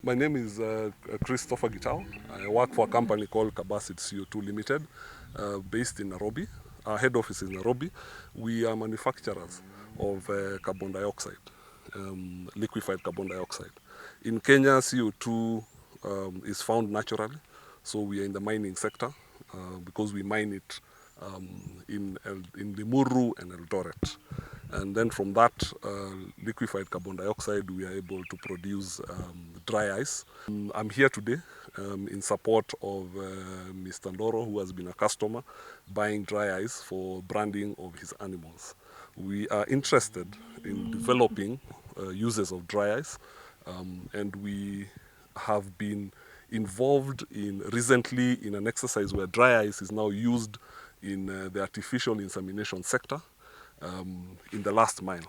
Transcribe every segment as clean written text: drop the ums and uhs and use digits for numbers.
My name is Christopher Gitao. I work for a company called Cabasit CO2 Limited, based in Nairobi. Our head office is Nairobi. We are manufacturers of carbon dioxide, liquefied carbon dioxide. In Kenya, CO2 is found naturally, so we are in the mining sector because we mine it in Limuru and Eldoret. And then from that liquefied carbon dioxide, we are able to produce dry ice. I'm here today in support of Mr. Ndoro, who has been a customer buying dry ice for branding of his animals. We are interested in developing uses of dry ice, and we have been involved recently in an exercise where dry ice is now used in the artificial insemination sector in the last mile,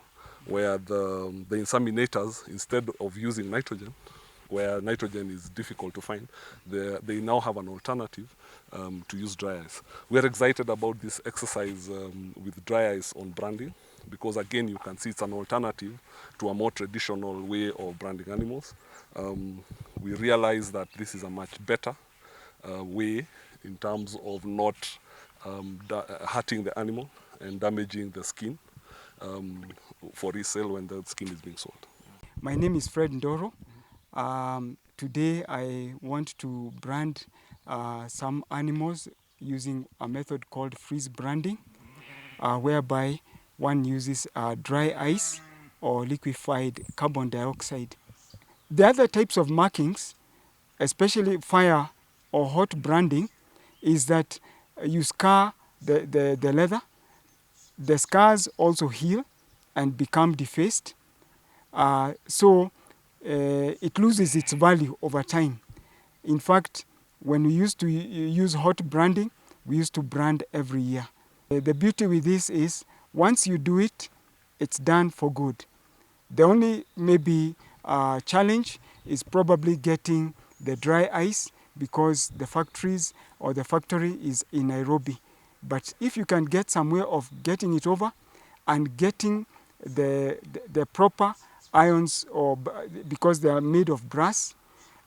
where the inseminators, instead of using nitrogen, where nitrogen is difficult to find, they now have an alternative to use dry ice. We are excited about this exercise with dry ice on branding because, again, you can see it's an alternative to a more traditional way of branding animals. We realize that this is a much better way in terms of not hurting the animal and damaging the skin for resale when the skin is being sold. My name is Fred Ndoro. Today I want to brand some animals using a method called freeze branding, whereby one uses dry ice or liquefied carbon dioxide. The other types of markings, especially fire or hot branding, is that you scar the leather. The scars also heal and become defaced. So it loses its value over time. In fact, when we used to use hot branding, we used to brand every year. The beauty with this is once you do it, it's done for good. The only maybe challenge is probably getting the dry ice because the factories or the factory is in Nairobi. But if you can get some way of getting it over and getting the proper ions, or because they are made of brass,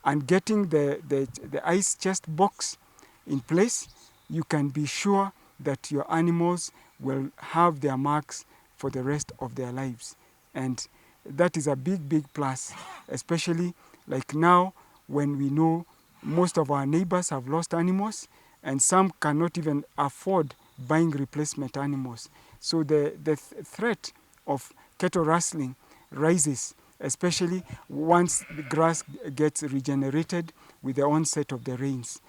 and getting the ice chest box in place, you can be sure that your animals will have their marks for the rest of their lives. And that is a big plus, especially like now when we know most of our neighbors have lost animals and some cannot even afford buying replacement animals. So the threat of cattle rustling rises, especially once the grass gets regenerated with the onset of the rains.